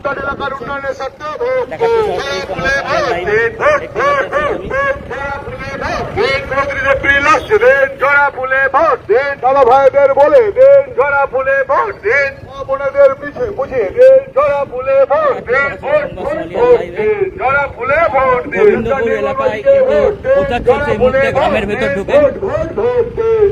আপনার এলাকার উন্নয়নের স্বার্থে ভোট দিন, জোড়া ফুলে ভোট দিন, এপ্রিল আসছে দিন, জোড়া ফুলে ভোট দিন, দাদা ভাইদের বলে দিন, জোড়া ফুলে ভোট দিন, বোনেদের পিছিয়ে বুঝিয়ে দিন, জোড়া ফুলে ভোট দিন, ভোট দিন, জোড়া ফুলে ভোট দিন, গোবিন্দপুর এলাকায় প্রচার চলছে এই মুহূর্তে গ্রামের ভেতর ঢুকে।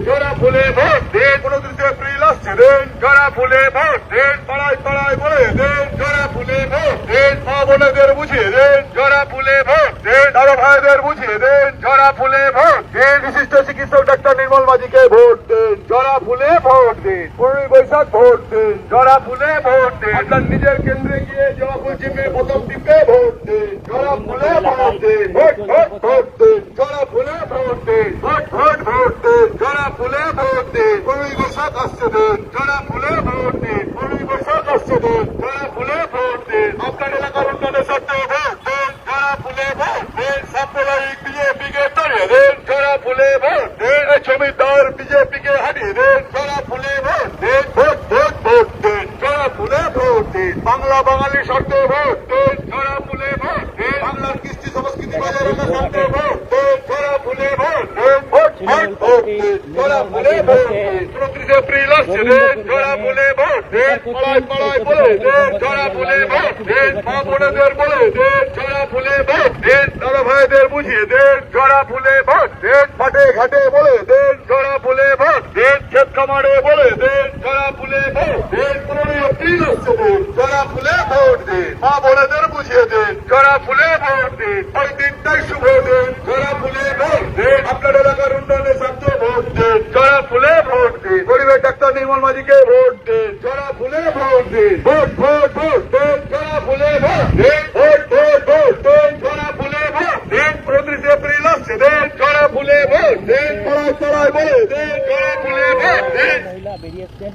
জোড়া ফুলে ভোট দিন, 29 এপ্রিল আসছে দিন, জোড়া ফুলে ভোট দিন, পাড়ায় পাড়ায় বলে দিন, জোড়া ফুলে ভোট দিন, মা বোনেদের বুঝিয়ে দিন, জোড়া ফুলে ভোট দিন, দাদা ভাইদের বুঝিয়ে দিন, জোড়া ফুলে ভোট দিন, বিশিষ্ট চিকিৎসক ডাক্তার নির্মল মাঝিকে ভোট দিন, জোড়া ফুলে ভোট দিন, 15ই বৈশাখ ভোট দিন, জোড়া ফুলে ভোট দিন, আপনার নিজের কেন্দ্রে গিয়ে জোড়া ফুল চিহ্নে প্রথম টিপে ভোট দিন, জোড়া ফুলে ভোট দিন, ভোট ভোট ভোট দিন, জোড়া ফুলে ভোট দিন, ভোট ভোট ভোট দিন, জোড়া ফুলে ভোট দিন, 15ই বৈশাখ আসছে দিন, জোড়া ফুলে ভোট দিন, 15ই বৈশাখ আসছে দিন, জোড়া ফুলে ভোট দিন, আপনার এলাকার উন্নয়নের স্বার্থে ভোট দিন, জোড়া ফুলে ভোট দিন, সাম্প্রদায়িক বিজেপিকে তাড়িয়ে দিন, জোড়া ফুলে ভোট দিন, জমিদার বিজেপিকে হারিয়ে দিন, জোড়া ফুলে ভোট দিন, ভোট ভোট ভোট দিন, জোড়া ফুলে ভোট দিন, বাংলা বাঙালি স্বার্থে ভোট দিন, জোড়া ফুলে ভোট দিন, বাংলার কৃষ্টি সংস্কৃতি বজায় রাখার স্বার্থে ভোট দিন, জোড়া ফুলে ভোট দিন, ভোট ভোট ভোট দিন, জোড়া ফুলে ভোট দিন, 29 এপ্রিল আসছে দিন, জোড়া ফুলে ভোট দিন, পাড়ায় পাড়ায় বলে দিন, জোড়া ফুলে ভোট দিন, মা বোনেদের বলে দিন, জোড়া ফুলে ভোট দিন, দাদা ভাইদের বুঝিয়ে দিন, জোড়া ফুলে ভোট দিন, মাঠে ঘাটে বলে দিন, জোড়া ফুলে ভোট দিন, ক্ষেত খামারে বলে দিন, জোড়া ফুলে ভোট দিন, 15ই এপ্রিল আসছে দিন, জোড়া ফুলে ভোট দিন, মা বোনেদের বুঝিয়ে দিন, জোড়া ফুলে ভোট দিন, ওই দিনটাই শুভ দিন, জোড়া ফুলে ভোট দিন, আপনার এলাকার উন্নয়নের স্বার্থে ভোট দিন, জোড়া ফুলে ভোট দিন, গরিবের ডাক্তার নির্মল মাঝিকে ভোট দিন, জোড়া ফুলে ভোট দিন, ভোট ভোট ভোট দিন, জোড়া ফুলে ভোট দিন, ভোট ভোট ভোট দিন, জোড়া ফুলে ভোট দিন, 29 এপ্রিল আসছে দিন, জোড়া ফুলে ভোট দিন, পাড়ায় পাড়ায় বলে দিন, জোড়া ফুলে ভোট দিন। মহিলা বেরিয়ে এসছেন,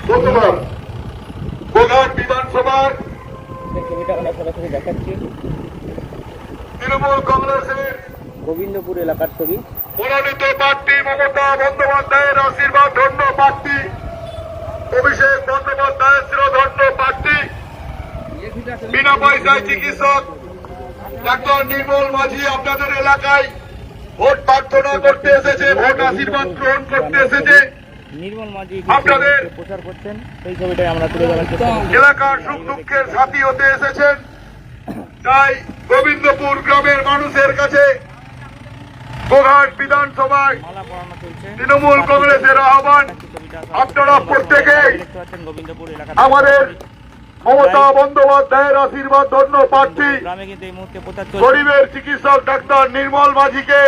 ধন্যবাদ। গোঘাট বিধানসভার ছবিটা আমরা সরাসরি দেখাচ্ছি। তৃণমূল কংগ্রেসের গোবিন্দপুর এলাকার ছবি। মনোনীত প্রার্থী মমতা বন্দ্যোপাধ্যায়ের আশীর্বাদ ধন্য প্রার্থী, অভিষেক বন্দ্যোপাধ্যায়ের চিরধন্য প্রার্থী, বিনা পয়সায় চিকিৎসক ডাক্তার নির্মল মাঝি আপনাদের এলাকায় ভোট প্রার্থনা করতে এসেছে, ভোট আশীর্বাদ গ্রহণ করতে এসেছে। নির্মল মাঝি আপনাদের প্রচার করছেন, সেই ছবিটাই আমরা তুলে ধরার চেষ্টা করছি। এলাকার সুখ দুঃখের সাথী হতে এসেছেন, তাই গোবিন্দপুর গ্রামের মানুষের কাছে গোঘাট বিধানসভায় মালা পরানো চলছে। তৃণমূল কংগ্রেসের আহ্বান, আপনারা প্রত্যেকেই দেখতে পাচ্ছেন গোবিন্দপুর এলাকা আমাদের মমতা বন্দ্যোপাধ্যায়ের আশীর্বাদ ধন্য প্রার্থী, গ্রামে কিন্তু এই মুহূর্তে প্রচার চলছে। গরিবের চিকিৎসক ডাক্তার নির্মল মাঝিকে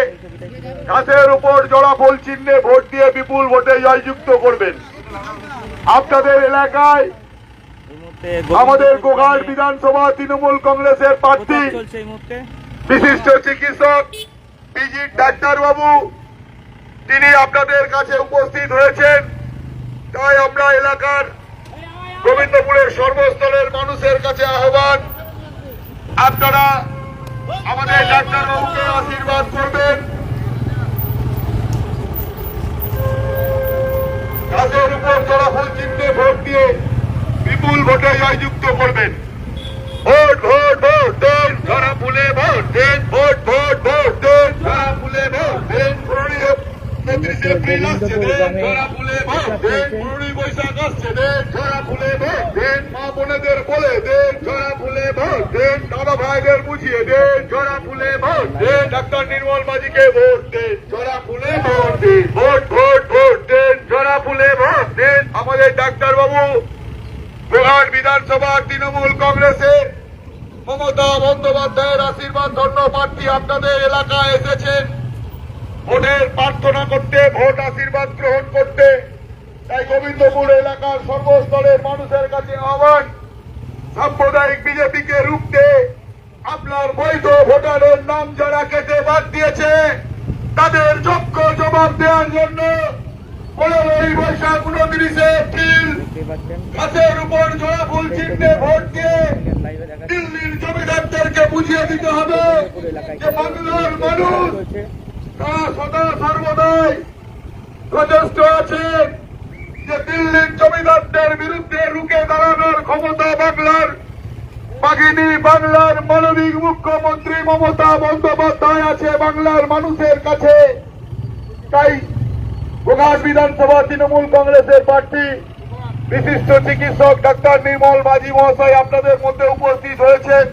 গাছের উপর জোড়া ফুল চিহ্নে ভোট দিয়ে বিপুল ভোটে জয়যুক্ত করবেন। আপনাদের এলাকায় এই মুহূর্তে আমাদের গোঘাট বিধানসভা তৃণমূল কংগ্রেসের প্রার্থী, প্রচার চলছে এই মুহূর্তে। বিশিষ্ট চিকিৎসক পিজি ডাক্তার বাবু, তিনি আপনাদের কাছে উপস্থিত হয়েছেন। তাই আমরা এলাকার গোবিন্দপুরের সর্বস্তরের মানুষের কাছে আহ্বান, আপনারা আমাদের ডাক্তার বাবুকে আশীর্বাদ করবেন, গাছের উপর জোড়া ফুল চিহ্নে ভোট দিয়ে বিপুল ভোটে জয়যুক্ত করবেন। ভোট ভোট ভোট দেন, জোড়া ফুলে ভোট দেন, ভোট ভোট ভোট দেন, জোড়া ফুলে ভোট দেন, 29 এপ্রিল আসছে দেন, জোড়া ফুলে ভোট দেন, 15ই বৈশাখ আসছে দেন, জোড়া ফুলে ভোট দেন, মা বোনেদের বলে দেন, জোড়া ফুলে ভোট দেন, দাদা ভাইদের বুঝিয়ে দেন, জোড়া ফুলে ভোট দেন, ডাক্তার নির্মল মাঝিকে ভোট দেন, জোড়া ফুলে ভোট দেন, ভোট ভোট ভোট দেন, জোড়া ফুলে ভোট দেন। আমাদের ডাক্তার বাবু গোঘাট বিধানসভার তৃণমূল কংগ্রেসের মমতা বন্দ্যোপাধ্যায়ের আশীর্বাদ ধন্য প্রার্থী আপনাদের এলাকায় এসেছেন ভোটের প্রার্থনা করতে, ভোট আশীর্বাদ গ্রহণ করতে। তাই গোবিন্দপুর এলাকার সর্বস্তরের মানুষের কাছে আহ্বান, সাম্প্রদায়িক বিজেপিকে রুখতে আপনার বৈধ ভোটারের নাম যারা কেটে বাদ দিয়েছে তাদের যোগ্য জবাব দেওয়ার জন্য 15ই বৈশাখ 29 এপ্রিল গাছের উপর জোড়া ফুল চিহ্নে ভোট দিয়ে দিল্লির জমিদারদেরকে বুঝিয়ে দিতে হবে যে বাংলার মানুষ তারা সদা সর্বদাই সচেষ্ট আছেন যে দিল্লির জমিদারদের বিরুদ্ধে রুখে দাঁড়ানোর ক্ষমতা বাংলার বাঘিনী বাংলার মানবিক মুখ্যমন্ত্রী মমতা বন্দ্যোপাধ্যায় আছে বাংলার মানুষের কাছে। তাই গোঘাট বিধানসভা তৃণমূল কংগ্রেসের প্রার্থী বিশিষ্ট চিকিৎসক ডাক্তার নির্মল মাঝি মহাশয় আপনাদের মধ্যে উপস্থিত হয়েছেন।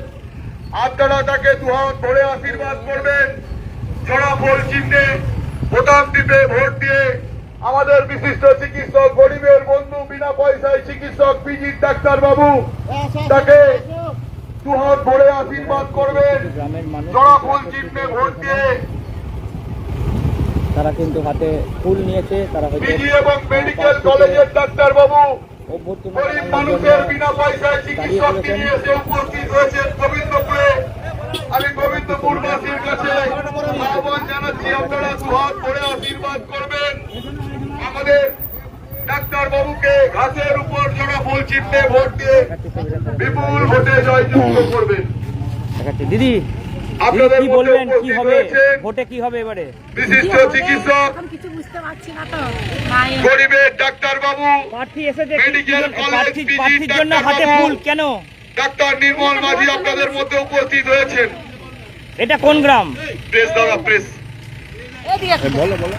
আপনারা তাকে দুহাত ধরে আশীর্বাদ করবেন। জোড়া ফুল চিহ্নে বোতাম টিপে ভোট দিয়ে আমাদের বিশিষ্ট চিকিৎসক গরিবের বন্ধু বিনা পয়সায় চিকিৎসক পিজির ডাক্তার বাবু তাকে দুহাত ধরে আশীর্বাদ করবেন। গ্রামের মানুষ জোড়া ফুল চিহ্নে ভোট দিয়ে তারা কিন্তু হাতে ফুল নিয়েছে, তারা হয়তো পিজি এবং মেডিকেল কলেজের ডাক্তার বাবু অভ্যর্থনা গরিব জানানোর মানুষের জন্য বিনা পয়সায় চিকিৎসক নিয়ে এসে উপস্থিত হয়েছেন গোবিন্দপুরে। আমি গোবিন্দপুরবাসীর কাছে আহ্বান জানাচ্ছি আপনারা দুহাত ধরে আশীর্বাদ করবেন। আমাদের ডাক্তার বাবুকে ঘাসের উপর জোড়া ফুল চিহ্নে ভোট দিয়ে বিপুল ভোটে জয়যুক্ত করবেন। দেখাচ্ছি। দিদি আপনাদের কি মধ্যে বলবেন, কি উপস্থিত হবে হয়েছেন ভোটে, কি হবে এবারে? বিশিষ্ট চিকিৎসক এখন কিছু বুঝতে পারছি না তো তাই গরিবের ডাক্তার বাবু প্রার্থী এসেছে, মেডিকেল কলেজ পিজি প্রার্থীর জন্য ডাক্তার হাতে বাবু ফুল কেন? ডাক্তার নির্মল মাঝি আপনাদের মধ্যে উপস্থিত হয়েছেন। এটা কোন গ্রাম? প্রেস দাদা প্রেস এদিকে বলো বলো।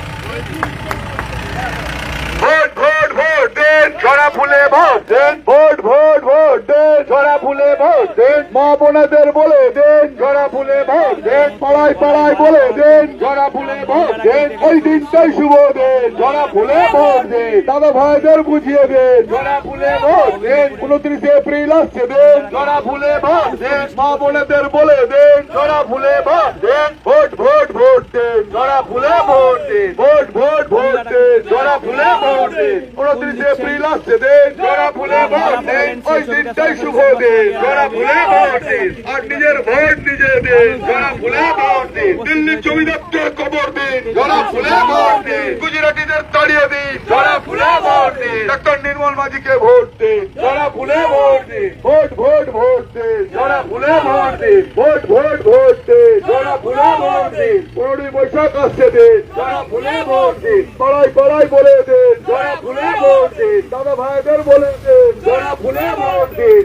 ভোট ভোট ভোট দেন ঝরা ফুলে ভোট দেন ভোট ভোট ভোট দেন ঝরা ফুলে ভোট দেন মা বোনেদের বলে দেন ঝরা ফুলে ভোট দেন পাড়ায় পাড়ায় বলে দেন ঝরা ফুলে ভোট দেন ওই দিনটাই শুভ দেন ঝরা ফুলে ভোট দেন দাদা ভাইদের বুঝিয়ে দেন ঝরা ফুলে ভোট দেন 29 এপ্রিল আসছে দেন ঝরা ফুলে ভোট দেন মা বোনেদের বলে দেন ঝরা ফুলে ভোট দেন ভোট ভোট ভোট দেন ঝরা ফুলে ভোট দেন ভোট ভোট ভোট দেন ঝরা ফুলে ভোট দেন 29 এপ্রিল আসছে দেন ঝরা ফুলে ভোট দেন ওই দিনটাই শুভ দেন ঝরা ফুলে ভোট দেন আর নিজের ভোট নিজে দেন ঝরা ফুলে ভোট দেন দিল্লির জমিদারদের খবর দিন ঝরা ফুলে ভোট দিন গুজরাটিদের তাড়িয়ে দিন ঝরা ফুলে ভোট দিন ডাক্তার নির্মল মাঝিকে ভোট দিন ঝরা ফুলে ভোট দিন ভোট ভোট ভোট দিন ঝরা ফুলে ভোট দিন ভোট ভোট ভোট দিন ঝরা ফুলে ভোট দিন 15ই বৈশাখ আসছে দিন ঝরা ফুলে ভোট দিন পাড়ায় পাড়ায় বলে দিন ঝরা ফুলে ভোট দিন দাদা ভাইদের বলে দিন ঝরা ফুলে ভোট দিন।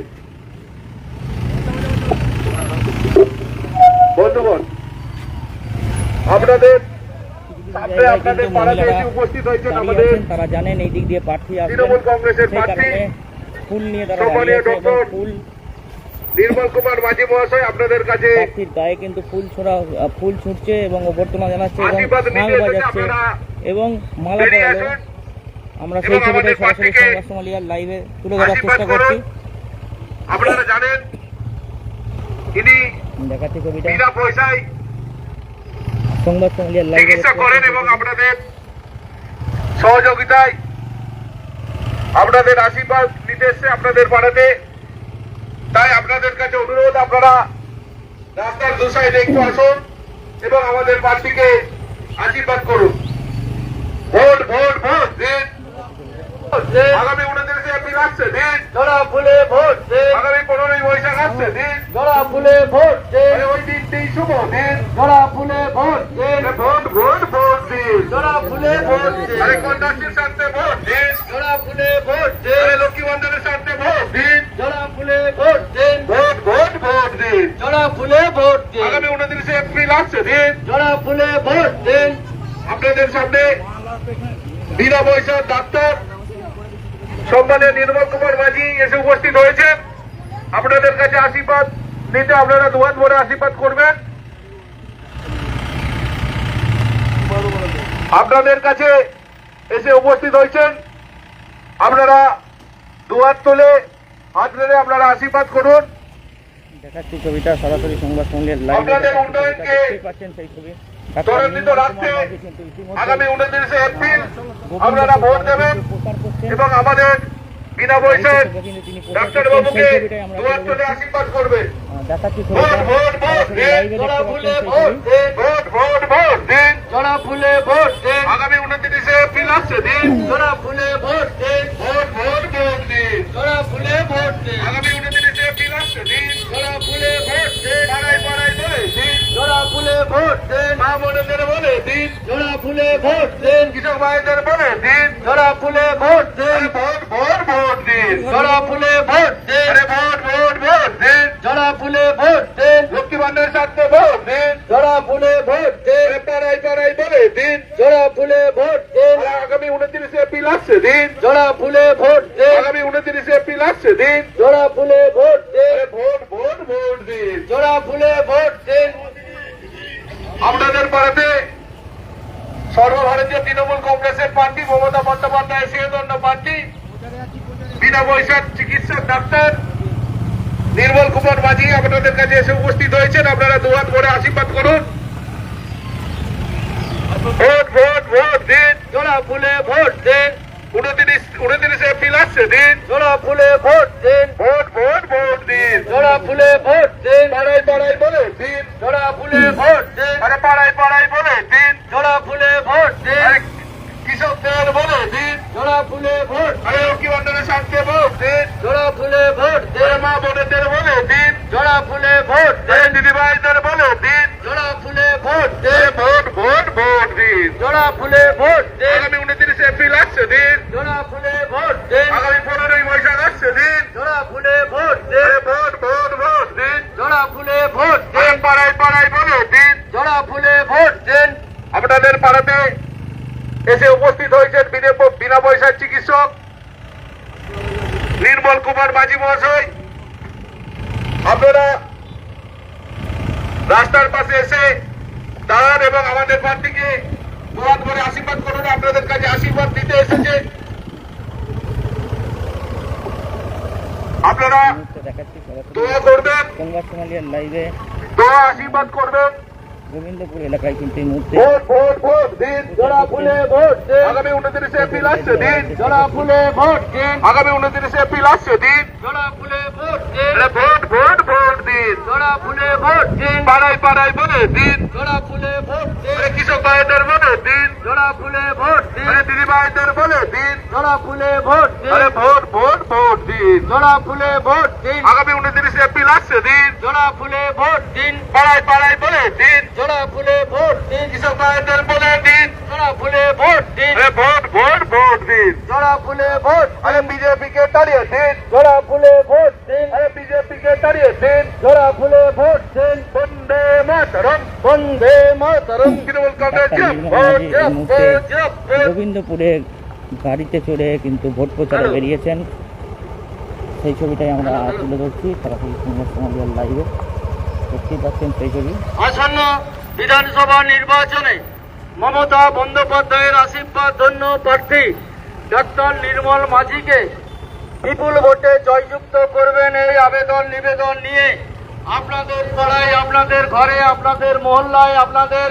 বন্ধুগণ আপনাদের সামনে আপনাদের পাড়াতে এসে উপস্থিত হয়েছেন আমাদের তারা জানেন এই দিক দিয়ে প্রার্থী আসবেন, তৃণমূল কংগ্রেসের সেই প্রার্থী কারণে ফুল নিয়ে তারা সম্মানীয় দাঁড়িয়ে আছে এবং ডক্টর ফুল নির্মল কুমার মাঝি মহাশয় আপনাদের কাছে প্রার্থীর গায়ে কিন্তু ফুল ছুটছে এবং অভ্যর্থনা জানাচ্ছে এবং আশীর্বাদ শাঁখ নিতে এসেছে। বাজাচ্ছে আপনারা এবং মালা বেরিয়ে পরালো। আসুন আমরা এবং সেই ছবিটাই আমাদের সরাসরি প্রার্থীকে সংবাদ সোমালিয়ার লাইভে তুলে ধরার আশীর্বাদ চেষ্টা করুন। করছি। আপনারা জানেন ইনি দেখাচ্ছি ছবিটা বিনা পয়সায় সংবাদ সোমালিয়ার লাইভে চিকিৎসা করেন এবং আপনাদের সহযোগিতায় আপনাদের আশীর্বাদ নিতে এসছে আপনাদের পাড়াতে। তাই আপনাদের কাছে অনুরোধ আপনারা রাস্তার দু সাইডে একটু আসুন এবং আমাদের প্রার্থীকে আশীর্বাদ করুন। ভোট ভোট ভোট দিন আগামী 29 এপ্রিল আসছে দিন ঝরা ফুলে ভোট দিন আগামী 15ই বৈশাখ আসছে দিন ঝরা ফুলে ভোট দিন ওই দিনটি শুভ দিন ঝরা ফুলে ভোট দিন ভোট ভোট ভোট দিন ঝরা ফুলে ভোট দিন আরে কন্যাশ্রীর স্বার্থে ভোট দিন ঝরা ফুলে ভোট দিন আরে লক্ষ্মী ভান্ডারের স্বার্থে ভোট দিন ঝরা ফুলে ভোট দিন ভোট ভোট ভোট দিন ঝরা ফুলে ভোট দিন আগামী 29 এপ্রিল আসছে দিন ঝরা ফুলে ভোট দিন আপনাদের সামনে বিনা পয়সার ডাক্তার সম্মানীয় নির্মল কুমার মাঝি এসে উপস্থিত হয়েছে। আপনাদের কাছে আশীর্বাদ নিতে আপনারা দুহাত ভরে আশীর্বাদ করবেন। আপনাদের কাছে এসে উপস্থিত হয়েছেন, আপনারা দুহাত তুলে হাত ধরে আপনারা আশীর্বাদ করুন। দেখাচ্ছি ছবিটা সরাসরি সংবাদ সোমালিয়ার লাইভে আপনাদের উন্নয়নকে দেখতেই পাচ্ছেন সেই ছবি। ত্বরান্বিত রাখতে আগামী 29 এপ্রিল গোবিন্দ আপনারা ভোট দেবেন প্রচার করছেন এবং আমাদের বিনা পয়সায় কিন্তু তিনি প্রচার ডাক্তার করছেন, বাবুকে সেই ছবিটাই আমরা দুহাত তুলে আশীর্বাদ করবেন। দেখাচ্ছি ভোট ছবিটা ভোট ভোট সরাসরি দিন লাইভে ঝরা দেখতে ফুলে পাচ্ছেন সেই ভোট ছবি। দিন ভোট ভোট ভোট ভোট দিন ঝরা ফুলে ভোট দিন আগামী 29 এপ্রিল আসছে দিন ঝরা ফুলে ভোট দিন ভোট ভোট ভোট দিন ঝরা ফুলে ভোট দিন আগামী 29 এপ্রিল আসছে দিন ঝরা ফুলে ভোট দিন পাড়ায় পাড়ায় বলে দিন ঝরা ফুলে ভোট দিন মা বোনেদের বলে দিন ঝরা ফুলে ভোট দিন কৃষক ভাইদের বলে দিন ঝরা ফুলে ভোট দিন আরে ভোট ভোট ভোট দিন ঝরা ফুলে ভোট দিন আরে ভোট ভোট ভোট দিন ঝরা ফুলে ভোট দিন, পাড়ায় পাড়ায় বলে দিন, জোড়া ফুলে ভোট দিন, আগামী 29 এপ্রিল আসছে দিন, জোড়া ফুলে ভোট দিন, আগামী 29 এপ্রিল আসছে দিন, জোড়া ফুলে ভোট দিন, ভোট ভোট ভোট দিন। জোড়া ফুলে ভোট দিন। আপনাদের পাড়াতে সর্বভারতীয় তৃণমূল কংগ্রেসের প্রার্থী মমতা বন্দ্যোপাধ্যায় সিংহদণ্ড প্রার্থী বিনা পয়সার চিকিৎসক ডাক্তার নির্মল কুমার মাঝি আপনাদের কাছে এসে উপস্থিত হয়েছেন। আপনারা দুহাত করে আশীর্বাদ করুন। ভোট ভোট ভোট দিন, জোড়া ফুলে ভোট দিন, 29 এপ্রিল আসছে দিন, জোড়া ফুলে ভোট দিন, ভোট ভোট ভোট দিন, জোড়া ফুলে ভোট দিন, পাড়ায় পাড়ায় বলে দিন, জোড়া ফুলে ভোট দিন, আরে পাড়ায় পাড়ায় বলে দিন, জোড়া ফুলে ভোট দিন, আরে কৃষকদের বলে দিন, জোড়া ফুলে ভোট দিন, আরে কি বন্ধনের সাথে ভোট দিন, জোড়া ফুলে ভোট আরে দিন, মা বোনেদের বলে দিন, জোড়া ফুলে ভোট আরে দিন, দিদি ভাইদের বলে দিন, জোড়া ফুলে ভোট আরে দিন, ভোট ভোট ভোট দিন। জোড়া ফুলে ভোট দিন, আগামী 29 এপ্রিল আসছে দিন, জোড়া ফুলে ভোট দিন, আগামী 15ই বৈশাখ আসছে দিন, জোড়া ফুলে ভোট দিন, আরে ভোট ভোট ভোট দিন, জোড়া ফুলে ভোট আরে দিন, পাড়ায় পাড়ায় বলে দিন। জোড়া ফুলে ভোট দিন। আপনাদের পাড়াতে এসে উপস্থিত হয়েছেন বিনা পয়সার চিকিৎসক নির্মল কুমার মাঝি মহাশয়। আপনারা রাস্তার পাশে এসে দাঁড়ান এবং আমাদের প্রার্থীকে দুহাত করে আশীর্বাদ করুন। আপনাদের কাছে আশীর্বাদ দিতে এসেছে। আপনারা দেখাচ্ছি দোয়া করবেন, সংবাদ সোনালিয়ার লাইভে দোয়া আশীর্বাদ করবেন। গোবিন্দপুর এলাকায় কিন্তু এই মুহূর্তে ভোট ভোট ভোট দিন, জোড়া ফুলে ভোট দিন, আগামী 29 এপ্রিল আসছে দিন, জোড়া ফুলে ভোট দিন, আগামী 29 এপ্রিল আসছে দিন, জোড়া ফুলে ভোট দিন, আরে ভোট ভোট ভোট দিন, জোড়া ফুলে ভোট দিন, পাড়ায় পাড়ায় বলে দিন, জোড়া ফুলে ভোট দিন, আরে কৃষক ভাইদের বলে দিন, জোড়া ফুলে ভোট দিন, আরে দিদি ভাইদের বলে দিন, জোড়া ফুলে ভোট দিন, আরে ভোট ভোট ভোট দিন, জোড়া ফুলে ভোট দিন, আগামী 29 এপ্রিল আসছে দিন, জোড়া ফুলে ভোট দিন, পাড়ায় পাড়ায় বলে দিন, জোড়া ফুলে ভোট দিন, কৃষক ভাইদের বলে দিন, জোড়া ফুলে ভোট দিন, আরে ভোট ভোট ভোট দিন, জোড়া ফুলে ভোট, আরে বিজেপিকে তাড়িয়ে দিন, জোড়া ফুলে ভোট দিন, আরে বিজেপিকে তাড়িয়ে দিন, জোড়া ফুলে ভোট দিন। বন্দে মাতরম, বন্দে মাতরম। তৃণমূল কংগ্রেস ডাক্তার জিন্দাবাদ, নির্মল মাঝি এই মুহূর্তে জিন্দাবাদ। গোবিন্দপুরে গাড়িতে চড়ে কিন্তু ভোট প্রচারে বেরিয়েছেন। সেই ছবিটাই আমরা তুলে ধরছি সরাসরি সংবাদ সোনালিয়ার লাইভে। দেখতেই পাচ্ছেন সেই ছবি। আসন্ন বিধানসভা নির্বাচনে মমতা বন্দ্যোপাধ্যায়ের আশীর্বাদ ধন্য প্রার্থী ডাক্তার নির্মল মাঝিকে বিপুল ভোটে জয়যুক্ত করবেন এই আবেদন নিবেদন নিয়ে আপনাদের পাড়ায়, আপনাদের ঘরে, আপনাদের মহল্লায়, আপনাদের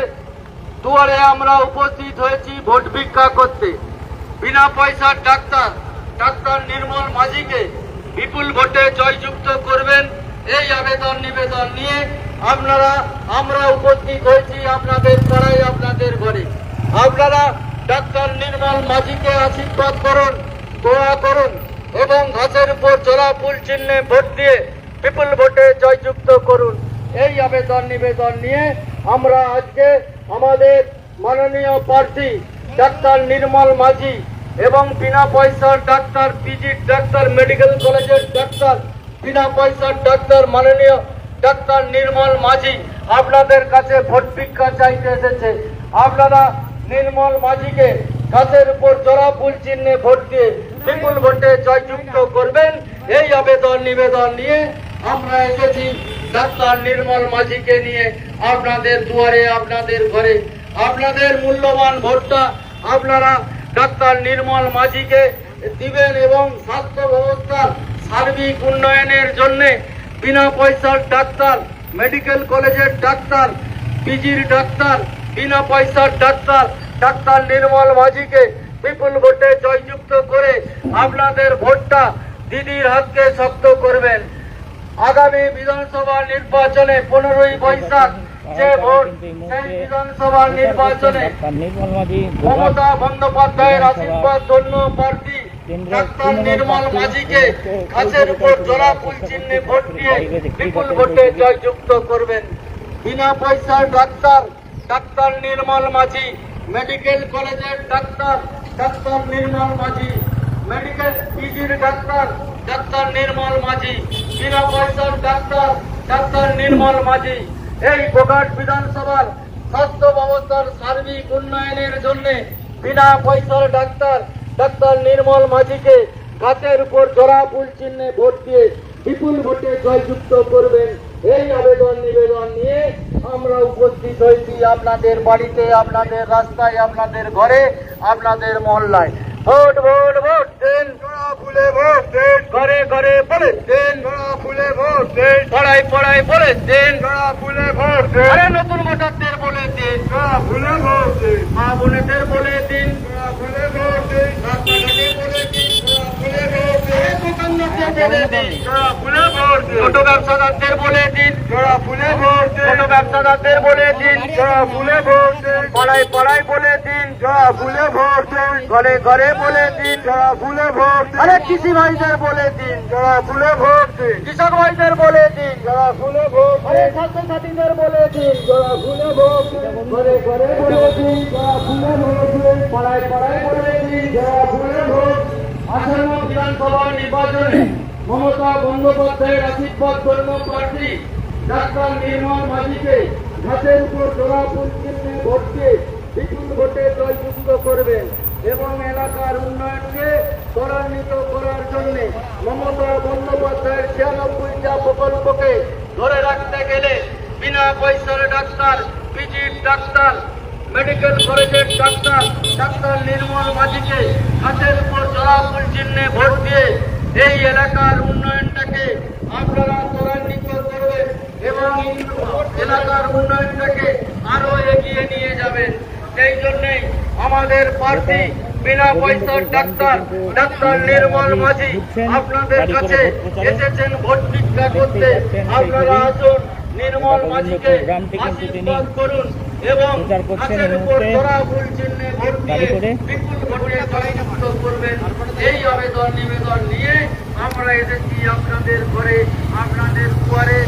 দুয়ারে আমরা উপস্থিত হয়েছি ভোট ভিক্ষা করতে। বিনা পয়সার ডাক্তার নির্মল মাঝিকে বিপুল ভোটে জয়যুক্ত করবেন এই আবেদন নিবেদন নিয়ে আমরা উপস্থিত হয়েছি আপনাদের পাড়ায়, আপনাদের ঘরে। আপনারা ডাক্তার নির্মল মাঝিকে আশীর্বাদ করুন, দোয়া করুন এবং ঘাসের উপর জোড়া ফুল চিহ্নে ভোট দিয়ে বিপুল ভোটে জয়যুক্ত করুন এই আবেদন নিবেদন নিয়ে আমরা আজকে আমাদের মাননীয় প্রার্থী ডাক্তার নির্মল মাঝি এবং বিনা পয়সার ডাক্তার, পিজির ডাক্তার, মেডিকেল কলেজের ডাক্তার, বিনা পয়সার ডাক্তার মাননীয় ডাক্তার নির্মল মাঝি আপনাদের কাছে ভোট ভিক্ষা চাইতে এসেছে। আপনারা নির্মল মাঝিকে গাছের উপর জোড়া ফুল চিহ্নে ভোট দিয়ে বিপুল ভোটে জয়যুক্ত করবেন এই আবেদন নিবেদন নিয়ে আমরা এসেছি ডাক্তার নির্মল মাঝিকে নিয়ে আপনাদের দুয়ারে, আপনাদের ঘরে। আপনাদের মূল্যবান ভোটটা আপনারা ডাক্তার নির্মল মাঝিকে দিবেন এবং স্বাস্থ্য ব্যবস্থার সার্বিক উন্নয়নের জন্য বিনা পয়সার ডাক্তার, মেডিকেল কলেজের ডাক্তার, পিজির ডাক্তার, বিনা পয়সার ডাক্তার নির্মল মাঝিকে বিপুল ভোটে জয়যুক্ত করে আপনাদের ভোটটা দিদির হাতকে শক্ত করবেন। আগামী বিধানসভা নির্বাচনে 15ই বৈশাখ যে ভোট, সেই বিধানসভা নির্বাচনে ডাক্তার নির্মল মাঝি মমতা বন্দ্যোপাধ্যায়ের আশীর্বাদ ধন্য প্রার্থী ডাক্তার নির্মল মাঝিকে গাছের উপর জোড়া ফুল চিহ্নে ভোট দিয়ে বিপুল ভোটে জয়যুক্ত করবেন। বিনা পয়সার ডাক্তার নির্মল মাঝি, মেডিকেল কলেজের ডাক্তার নির্মল মাঝি, মেডিকেল পিজির ডাক্তার নির্মল মাঝি, বিনা পয়সার ডাক্তার নির্মল মাঝি। এই গোঘাট বিধানসভার স্বাস্থ্য ব্যবস্থার সার্বিক উন্নয়নের জন্য বিনা পয়সার ডাক্তার নির্মল মাঝিকে গাছের উপর জোড়া ফুল চিহ্নে ভোট দিয়ে বিপুল ভোটে জয়যুক্ত করবেন। এই আবেদন নিবেদন নিয়ে আমরা উপস্থিত হয়েছি আপনাদের বাড়িতে, আপনাদের রাস্তায়, আপনাদের ঘরে, আপনাদের মহল্লায়। ভোট ভোট ভোট দেন, জোড়া ফুলে ভোট দেন, ঘরে ঘরে বলে দেন, জোড়া ফুলে ভোট দেন, পড়ায় পড়ায় বলে দেন, জোড়া ফুলে ভোট দেন, আরে নতুন ভোটারদের বলে দিন, জোড়া ফুলে ভোট দেন, মা বোনেদের বলে দিন, জোড়া ফুলে ভোট দেন, রাস্তাঘাটে বলে দিন, জোড়া ফুলে ভোট দেন, দোকানদারদের বলে দিন, জোড়া ফুলে ভোট দেন, ছোট ব্যবসাদারদের বলে দিন, জোড়া ফুলে ভোট দেন, ছোট ব্যবসাদারদের বলে দিন, জোড়া ফুলে ভোট দেন, পড়ায় পড়ায় বলে দিন, জোড়া ফুলে ভোট দেন, ঘরে ঘরে বলে দিন, জোড়া ফুলে ভোট দেন, আরে কৃষি ভাইদের বলে দিন, জোড়া ফুলে ভোট দেন, কৃষক ভাইদের বলে দিন, জোড়া ফুলে ভোট আরে দেন, ছাত্রছাত্রীদের বলে দিন, জোড়া ফুলে ভোট দেন, ঘরে ঘরে বলে দিন, জোড়া ফুলে ভোট দেন, পড়ায় পড়ায় বলে দিন, জোড়া ফুলে ভোট আসন্ন বিধানসভা নির্বাচনে মমতা বন্দ্যোপাধ্যায়ের আশীর্বাদ ধন্য প্রার্থী ডাক্তার নির্মল মাঝিকে ঘাটের উপর জোড়া ফুল চিহ্নে ভোট দিয়ে বিপুল ভোটে জয়যুক্ত করবেন এবং এলাকার উন্নয়নকে ত্বরান্বিত করার জন্য মমতা বন্দ্যোপাধ্যায়ের 96টা প্রকল্পকে ধরে রাখতে গেলে বিনা পয়সার ডাক্তার, পিজির ডাক্তার, মেডিকেল কলেজের ডাক্তার নির্মল মাঝিকে হাতের উপর জোড়া ফুল চিহ্নে ভোট দিয়ে এই এলাকার উন্নয়নটাকে আপনারা ত্বরান্বিত করবেন এবং এলাকার উন্নয়নটাকে আরো এগিয়ে নিয়ে যাবেন। সেই জন্যই আমাদের প্রার্থী বিনা পয়সার ডাক্তার নির্মল মাঝি আপনাদের কাছে এসেছেন ভোট ভিক্ষা করতে। আপনারা আসুন, নির্মল মাঝিকে আশীর্বাদ করুন এবং হাতের উপর জোড়া ফুল চিহ্নে ভোট দিয়ে বিপুল ভোটে জয়যুক্ত করবেন। এই আবেদন নিবেদন নিয়ে আমরা এসেছি আপনাদের ঘরে, আপনাদের দুয়ারে,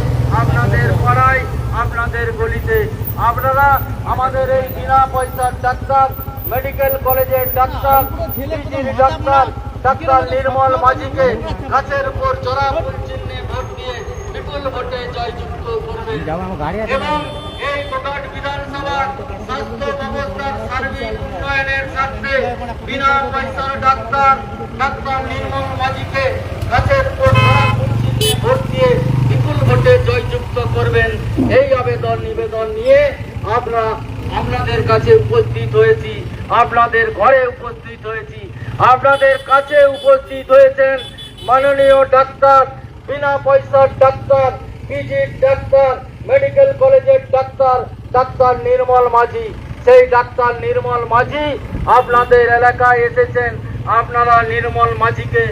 আপনাদের পাড়ায়, আপনাদের গলিতে। আপনারা আমাদের এই বিনা পয়সার ডাক্তার, মেডিকেল কলেজের ডাক্তার, পিজির ডাক্তার নির্মল মাঝিকে গাছের উপর জোড়া ফুল চিহ্নে ভোট দিয়ে বিপুল ভোটে জয়যুক্ত করবেন এবং এই কোটাট বিধানসভার স্বাস্থ্য ব্যবস্থার সার্বিক উন্নয়নের স্বার্থে বিনা পয়সার ডাক্তার নির্মল মাঝিকে গাছের উপর জোড়া ফুল চিহ্নে ভোট দিয়ে বিপুল ভোটে জয়যুক্ত করবেন। এই আবেদন নিবেদন নিয়ে আমরা আপনাদের কাছে উপস্থিত হয়েছি, আপনাদের ঘরে উপস্থিত হয়েছি, আপনাদের কাছে উপস্থিত হয়েছেন মাননীয় ডাক্তার, বিনা পয়সার ডাক্তার, পিজির ডাক্তার, মেডিকেল কলেজের ডাক্তার নির্মল মাঝি। সেই ডাক্তার নির্মল মাঝি আপনাদের এলাকায় এসেছেন। আপনারা নির্মল মাঝিকে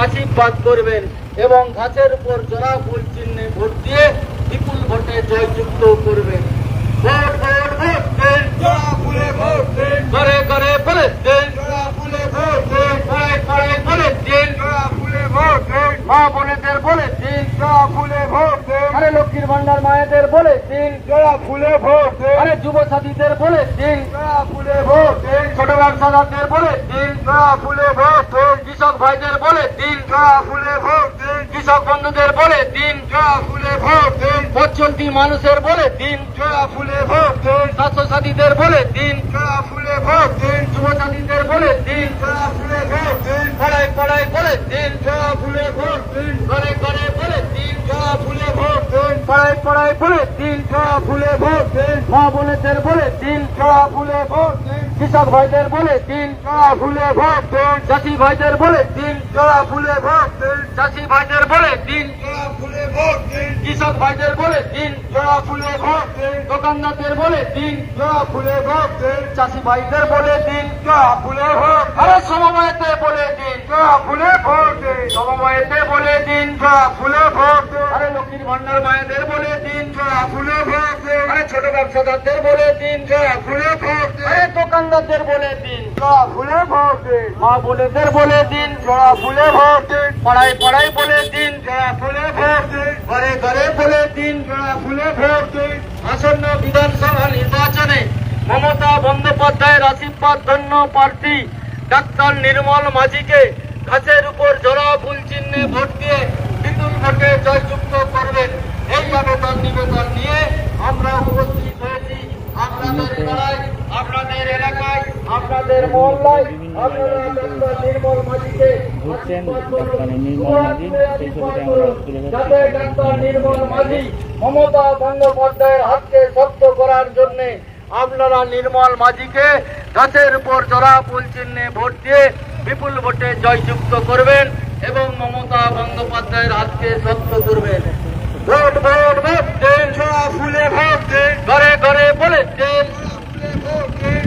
আশীর্বাদ করবেন এবং গাছের উপর জোড়া ফুল চিহ্নে ভোট দিয়ে বিপুল ভোটে জয়যুক্ত করবেন। ভোট ভোট ভোট দেন, জোড়া ফুলে ভোট দেন, ঘরে ঘরে বলে দেন, জোড়া ফুলে ভোট দেন, পাড়ায় পাড়ায় বলে দিন, জোড়া ফুলে ভোট দেন, মা বোনেদের বলে দিন, জোড়া ফুলে ভোট দেন, আরে লক্ষ্মীর ভান্ডার মায়েদের বলে দিন, জোড়া ফুলে ভোট দেন, আরে যুব সাথীদের বলে দিন, জোড়া ফুলে ভোট দেন, ছোট ব্যবসাদারদের বলে দিন, জোড়া ফুলে ভোট দেন, কৃষক ভাইদের বলে দিন, জোড়া ফুলে ভোট দেন, কৃষক বন্ধুদের বলে দিন, জোড়া ফুলে ভোট দেন, পথচলতি মানুষের বলে দিন, জোড়া ফুলে ভোট দেন, স্বাস্থ্য সাথীদের বলে দিন, জোড়া ফুলে ভোট দেন, যুব সাথীদের বলে দিন, জোড়া ফুলে ভোট দেন, পাড়ায় পাড়ায় বলে দিন, জোড়া ফুলে ভোট দেন, ঘরে ঘরে বলে দিন, জোড়া ফুলে ভোট দেন, পাড়ায় পাড়ায় বলে দিন, জোড়া ফুলে ভোট দেন, মা বোনেদের বলে দিন, জোড়া ফুলে ভোট দেন, কৃষক ভাইদের বলে দিন, জোড়া ফুলে ভোট দেন, চাষি ভাইদের বলে দিন, জোড়া ফুলে ভোট দেন, চাষি ভাইদের বলে দিন, জোড়া ফুলে ভোট দেন, কৃষক ভাইদের বলে দিন, জোড়া ফুলে ভোট দেন, দোকানদারদের বলে দিন, জোড়া ফুলে ভোট দেন, চাষি ভাইদের বলে দিন, জোড়া ফুলে ভোট দেন, আরে সমবায়তে বলে দিন, জোড়া ফুলে ভোট দেন, সমবায়তে বলে দিন, জোড়া ফুলে ভোট দেন, আরে লক্ষ্মীর ভান্ডার মায়েদের বলে দিন, জোড়া ফুলে ভোট দেন, আরে ছোট ব্যবসাদারদের বলে দিন, জোড়া ফুলে ভোট দেন, আরে দোকানদারদের বলে দিন, জোড়া ফুলে ভোট দেন, মা বোনেদের বলে দিন, জোড়া ফুলে ভোট দেন, পাড়ায় পাড়ায় বলে দিন, জোড়া ফুলে ভোট দেন, ঘরে ঘরে বলে দিন। জোড়া ফুলে ভোট দেন, আসন্ন বিধানসভা নির্বাচনে মমতা বন্দ্যোপাধ্যায়ের আশীর্বাদ ধন্য প্রার্থী ডাক্তার নির্মল মাঝিকে গাছের উপর জোড়া ফুল চিহ্নে ভোট দিয়ে বিপুল ভোটে জয়যুক্ত করবেন। এই আবেদন নিবেদন নিয়ে আমরা উপস্থিত হয়েছি আপনাদের পাড়ায়, আপনাদের এলাকায়, আপনাদের মহল্লায় আপনারা ডক্টর নির্মল মাঝিকে ঘুরছেন ডাক্তার নির্মল মাঝি, সেই ছবিটা আমরা তুলে যাতে ধরছি। ডাক্তার নির্মল মাঝি মমতা বন্দ্যোপাধ্যায়ের হাতকে শক্ত করার জন্য আপনারা নির্মল মাঝিকে গাছের উপর চড়া ফুল চিহ্নে ভোট দিয়ে বিপুল ভোটে জয়যুক্ত করবেন এবং মমতা বন্দ্যোপাধ্যায়ের হাতকে শক্ত করবেন। ভোট ভোট ভোট দিন, জোড়া ফুলে ভোট দিন, ঘরে ঘরে বলে দিন,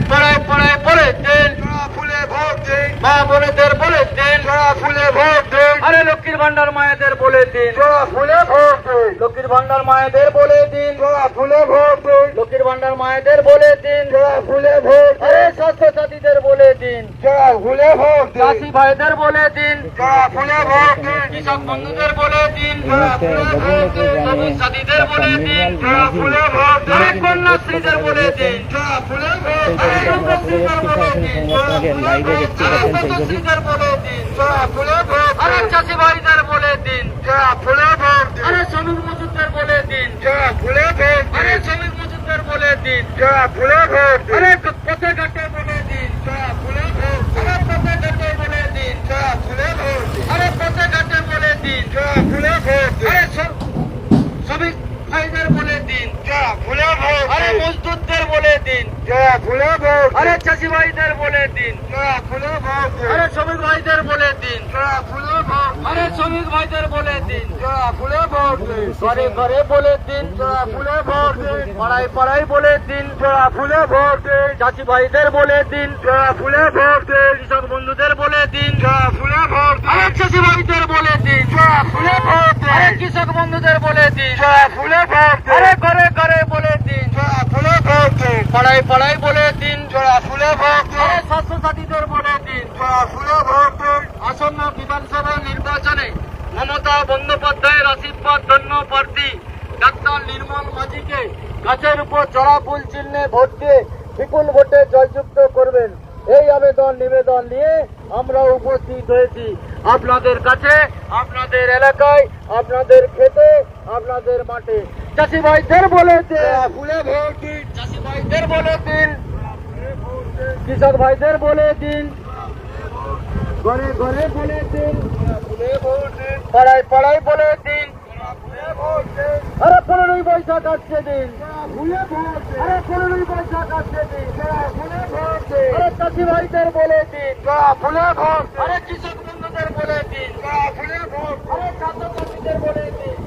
পাড়ায় পাড়ায় বলে দিন, জোড়া ফুলে ভোট দিন, মা বোনেদের বলে দিন, জোড়া ফুলে ভোট দিন, আরে লক্ষ্মীর ভান্ডার মায়েদের বলে দিন, জোড়া ফুলে ভোট দিন, লক্ষ্মীর ভান্ডার মায়েদের বলে দিন, জোড়া ফুলে ভোট দিন, লক্ষ্মীর ভান্ডার মায়েদের বলে দিন, জোড়া ফুলে ভোট দিন, আরে স্বাস্থ্য সাথীদের বলে দিন, জোড়া ফুলে ভোট দিন, চাষি ভাইদের বলে দিন, জোড়া ফুলে ভোট দিন, কৃষক বন্ধুদের বলে দিন, এই মুহূর্তে গোবিন্দপুর গ্রামে সাথীদের বলে ডাক্তার দিন, নির্মল মাঝি আরে কন্যাশ্রীদের বলে দিন, জোড়া ফুলে ভোট সেই ছবিটা আমরা তুলে ধরছি। সরাসরি সংবাদ লাইভে দেখতে পাচ্ছেন সেই ছবি। কন্যাশ্রীদের বলে দিন, জোড়া ফুলে ভোট আরে চাষি ভাইদের বলে দিন, জোড়া ফুলে ভোট দিন, আরে শ্রমিক মজুরদের বলে দিন, জোড়া ফুলে ভোট আরে দিন, শ্রমিক মজুরদের বলে দিন, জোড়া ফুলে ভোট দিন, আরে পথে ঘাটে বলে দিন, জোড়া ফুলে ভোট দিন, আরে পথে ঘাটে বলে দিন, জোড়া ফুলে ভোট দিন, আরে পথে ঘাটে বলে দিন, জোড়া ফুলে ভোট দিন, আরে শ্রমিক ভাইদের বলে দিন, জোড়া ফুলে ভোট আরে দিন, মজদুরদের বলে দিন, জোড়া ফুলে ভোট দিন, আরে চাষি ভাইদের বলে দিন, জোড়া ফুলে ভোট দিন, আরে শ্রমিক ভাইদের বলে দিন, জোড়া ফুলে ভোট দিন, আরে শ্রমিক ভাইদের বলে দিন, জোড়া ফুলে ভোট দিন, ঘরে ঘরে বলে দিন, জোড়া ফুলে ভোট দিন, পাড়ায় পাড়ায় বলে দিন, জোড়া ফুলে ভোট দিন, চাষি ভাইদের বলে দিন, জোড়া ফুলে ভোট দিন, কৃষক বন্ধুদের বলে দিন, জোড়া ফুলে ভোট আরে দিন, চাষি ভাইদের বলে দিন, জোড়া ফুলে ভোট আরে দিন, কৃষক বন্ধুদের বলে দিন, জোড়া ফুলে ভোট দিন, আরে ঘরে ঘরে বলে দিন, জোড়া ফুলে ভোট দিন, পাড়ায় পাড়ায় বলে দিন, জোড়া ফুলে ভোট আরে দিন, স্বাস্থ্য সাথীদের বলে দিন। জোড়া ফুলে ভোট দিন, আসন্ন বিধানসভা নির্বাচনে মমতা বন্দ্যোপাধ্যায়ের আশীর্বাদ ধন্য প্রার্থী ডাক্তার নির্মল মাঝিকে গাছের উপর চড়া ফুল চিহ্নে ভোট দিয়ে বিপুল ভোটে জয়যুক্ত করবেন। এই আবেদন নিবেদন নিয়ে আমরা উপস্থিত হয়েছি আপনাদের কাছে, আপনাদের এলাকায়, আপনাদের ক্ষেতে, আপনাদের মাঠে। চাষি ভাইদের বলে দিন, জোড়া ফুলে ভোট দিন, চাষি ভাইদের বলে দিন, কৃষক ভাইদের বলে দিন, ঘরে ঘরে বলে দিন, ফুলে ভোট দিন, পাড়ায় পাড়ায় বলে দিন, ফুলে ভোট দিন, আরে 15ই বৈশাখ আসছে দিন, ফুলে ভোট দিন, আরে 15ই বৈশাখ আসছে দিন, ফুলে ভোট দিন, আরে চাষি ভাইদের বলে দিন, ফুলে ভোট দিন, আরে কৃষক বন্ধুদের বলে দিন, ফুলে ভোট দিন, আরে ছাত্র ছাত্রীদের বলে দিন,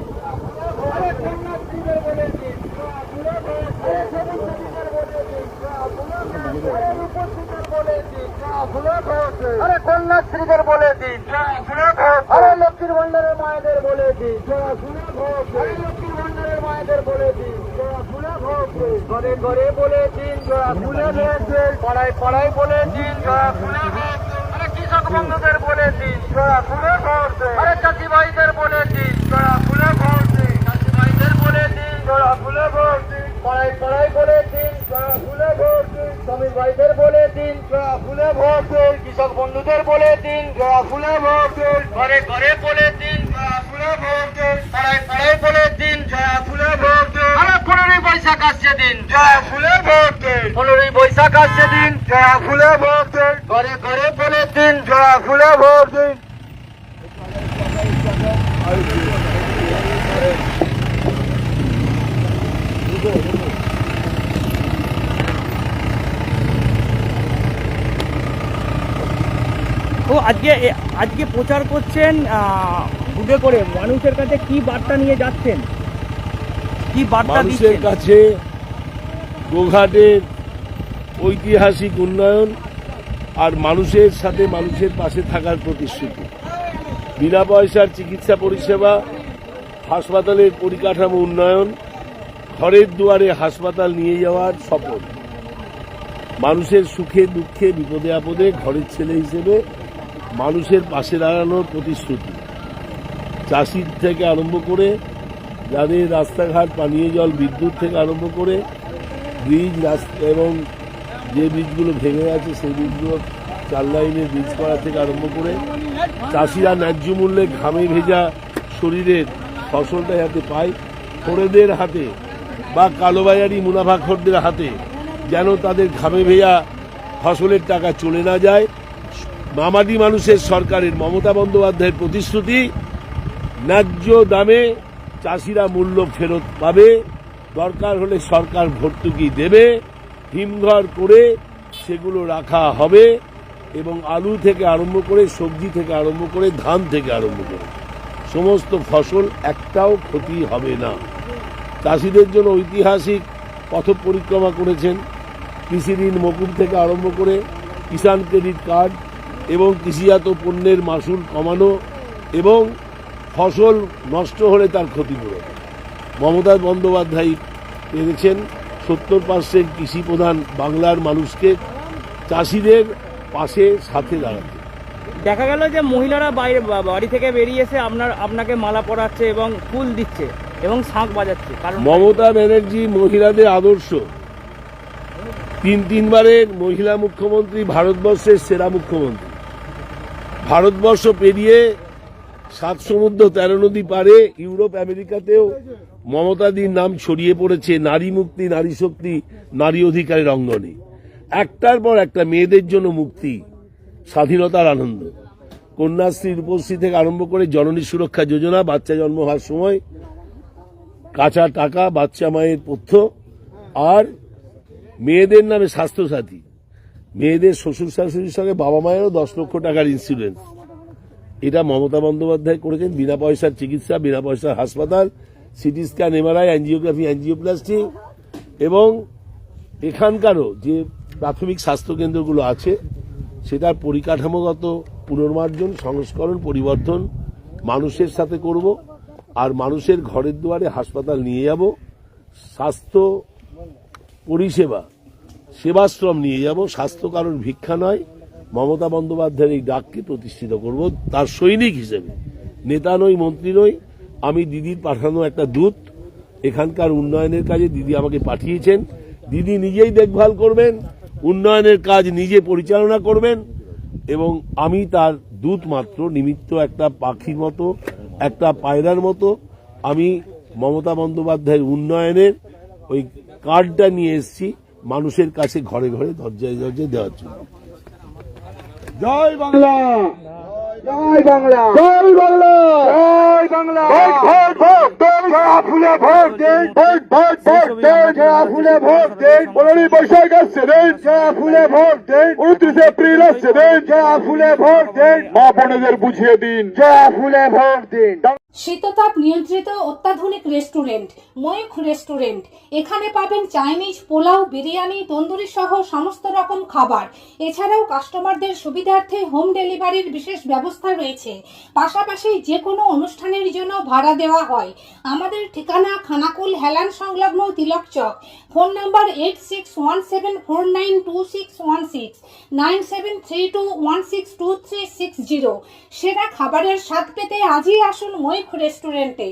আরে কন্যাশ্রীদের বলে দিন, আরে সবুজ সাথীদের বলে দিন, আরে রূপশ্রীদের বলে দিন, ফুলে ভোট দিন, আরে কন্যাশ্রীদের বলে দিন, ফুলে ভোট আরে লক্ষ্মীর ভান্ডারের মায়েদের বলে দিন, ফুলে ভোট আরে লক্ষ্মীর ভান্ডারের মায়েদের বলে দিন, ফুলে ভোট দিন, ঘরে ঘরে বলে দিন, ফুলে ভোট দিন, পাড়ায় পাড়ায় বলে দিন, ফুলে ভোট দিন, আরে কৃষক বন্ধুদের বলে দিন, ফুলে ভোট দিন, আরে চাষি ভাইদের বলে দিন, ফুলে ভোট দিন, চাষি ভাইদের বলে দিন, ফুলে ভোট দিন, পাড়ায় পাড়ায় বলে দিন, ফুলে ভোট দিন, শ্রমিক ভাইদের বলে দিন, ফুলে ভোট দিন, কৃষক বন্ধুদের বলে দিন, ফুলে ভোট দিন, ঘরে ঘরে বলে দিন, ফুলে ভোট দিন, পাড়ায় পাড়ায় বলে দিন, ফুলে ভোট দিন, আরে 15ই বৈশাখ আসছে দিন, ফুলে ভোট দিন, 15ই বৈশাখ আসছে দিন, ফুলে ভোট দিন, ঘরে ঘরে বলে দিন, ফুলে ভোট দিন। তো আজকে প্রচার করছেন বুধে করে, মানুষের কাছে কি বার্তা নিয়ে যাচ্ছেন, কি বার্তা মানুষের দিচ্ছেন? কাছে গোঘাটের ঐতিহাসিক উন্নয়ন আর মানুষের সাথে মানুষের পাশে থাকার প্রতিশ্রুতি, বিনা পয়সার চিকিৎসা পরিষেবা, হাসপাতালের পরিকাঠামো উন্নয়ন, ঘরের দুয়ারে হাসপাতাল নিয়ে যাওয়ার শপথ, মানুষের সুখে দুঃখে বিপদে আপদে ঘরের ছেলে হিসেবে মানুষের পাশে দাঁড়ানোর প্রতিশ্রুতি। চাষির থেকে আরম্ভ করে যাদের রাস্তাঘাট, পানীয় জল, বিদ্যুৎ থেকে আরম্ভ করে ব্রিজ, রাস্তা এবং যে ব্রিজগুলো ভেঙে আছে সেই ব্রিজগুলো 4 লাইনের ব্রিজ করা থেকে আরম্ভ করে চাষিরা ন্যায্য মূল্যে ঘামে ভেজা শরীরের ফসলটা যাতে পায়, খোরেদের হাতে বা কালোবাজারি মুনাফাখোরদের হাতে যেন তাদের ঘামে ভেজা ফসলের টাকা চলে না যায়। মামাটি মানুষের সরকারের মমতা বন্দ্যোপাধ্যায়ের প্রতিশ্রুতি, ন্যায্য দামে চাষিরা মূল্য ফেরত পাবে, দরকার হলে সরকার ভর্তুকি দেবে, হিমঘর করে সেগুলো রাখা হবে এবং আলু থেকে আরম্ভ করে, সবজি থেকে আরম্ভ করে, ধান থেকে আরম্ভ করে সমস্ত ফসল একটাও ক্ষতি হবে না। চাষিদের জন্য ঐতিহাসিক পথ পরিক্রমা করেছেন। কৃষি ঋণ মকুব থেকে আরম্ভ করে কিষাণ ক্রেডিট কার্ড এবং কৃষিজাত পণ্যের মাসুল কমানো এবং ফসল নষ্ট হলে তার ক্ষতিপূরণ। মমতা বন্দ্যোপাধ্যায় পেরেছেন 70% কৃষি প্রধান বাংলার মানুষকে চাষিদের পাশে সাথে দাঁড়াতে। দেখা গেল যে মহিলারা বাইরে বাড়ি থেকে বেরিয়ে এসে আপনাকে মালা পরাচ্ছে এবং ফুল দিচ্ছে এবং শাঁখ বাজাচ্ছে। কারণ মমতা ব্যানার্জি মহিলাদের আদর্শ। তিনবারের মহিলা মুখ্যমন্ত্রী, ভারতবর্ষের সেরা মুখ্যমন্ত্রী। ভারতবর্ষ পেরিয়ে 7 সমুদ্র 13 নদী পারে ইউরোপ আমেরিকাতেও মমতাদির নাম ছড়িয়ে পড়েছে নারী মুক্তি, নারী শক্তি, নারী অধিকারের অঙ্গনে। একটার পর একটা মেয়েদের জন্য মুক্তি, স্বাধীনতার আনন্দ। কন্যাশ্রী, রূপশ্রী থেকে আরম্ভ করে জননী সুরক্ষা যোজনা, বাচ্চা জন্ম হওয়ার সময় কাঁচা টাকা, বাচ্চা মায়ের পথ্য, আর মেয়েদের নামে স্বাস্থ্যসাথী, মেয়েদের শ্বশুর শাশুড়ির সঙ্গে বাবা মায়েরও 10 লক্ষ টাকার ইন্স্যুরেন্স। এটা মমতা বন্দ্যোপাধ্যায় করেছেন। বিনা পয়সার চিকিৎসা, বিনা পয়সার হাসপাতাল, CT scan, MRI, angiography, angioplasty এবং এখানকারও যে প্রাথমিক স্বাস্থ্যকেন্দ্রগুলো আছে সেটার পরিকাঠামোগত পুনর্মার্জন, সংস্করণ, পরিবর্ধন মানুষের সাথে করব। আর মানুষের ঘরের দুয়ারে হাসপাতাল নিয়ে যাব, স্বাস্থ্য পরিষেবা, সেবাশ্রম নিয়ে যাব। স্বাস্থ্য কারোর ভিক্ষা নয়। মমতা বন্দ্যোপাধ্যায়ের এই ডাককে প্রতিষ্ঠিত করব তার সৈনিক হিসেবে। নেতা নই, মন্ত্রী নই, আমি দিদির পাঠানো একটা দূত। এখানকার উন্নয়নের কাজে দিদি আমাকে পাঠিয়েছেন। দিদি নিজেই দেখভাল করবেন, উন্নয়নের কাজ নিজে পরিচালনা করবেন এবং আমি তার দূত মাত্র, নিমিত্ত, একটা পাখির মতো, একটা পায়রার মতো। আমি মমতা বন্দ্যোপাধ্যায়ের উন্নয়নের ওই কার্ডটা নিয়ে এসেছি মানুষের কাছে, ঘরে ঘরে, দরজায় দরজায় দেওয়ার জন্য। জয় বাংলা, জয় বাংলা, জয় বাংলা, জয় বাংলা। ভোট ভোট ভোট, জয়া ফুলে ভোট দিন, ভোট ভোট ভোট দিন, জয়া ফুলে ভোট দিন। 15ই বৈশাখ আসছে দিন, জয়া ফুলে ভোট দিন। 29 এপ্রিল আসছে দিন, জয়া ফুলে ভোট দিন। মা বোনেদের বুঝিয়ে দিন, জয়া ফুলে ভোট দিন। শীততাপ নিয়ন্ত্রিত অত্যাধুনিক রেস্টুরেন্ট ময়ূখ রেস্টুরেন্ট। এখানে পাবেন চাইনিজ, পোলাও, বিরিয়ানি, তন্দুরি সহ সমস্ত রকম খাবার। এছাড়াও কাস্টমারদের সুবিধার্থে হোম ডেলিভারির বিশেষ ব্যবস্থা রয়েছে। পাশাপাশি যে কোনো অনুষ্ঠানের জন্য ভাড়া দেওয়া হয়। আমাদের ঠিকানা খানাকুল হেলান সংলগ্ন তিলক চক। Phone number 8617492616, 9732162360। সেরা খাবারের স্বাদ পেতে আজই আসুন ময়ূখ রেস্টুরেন্টে।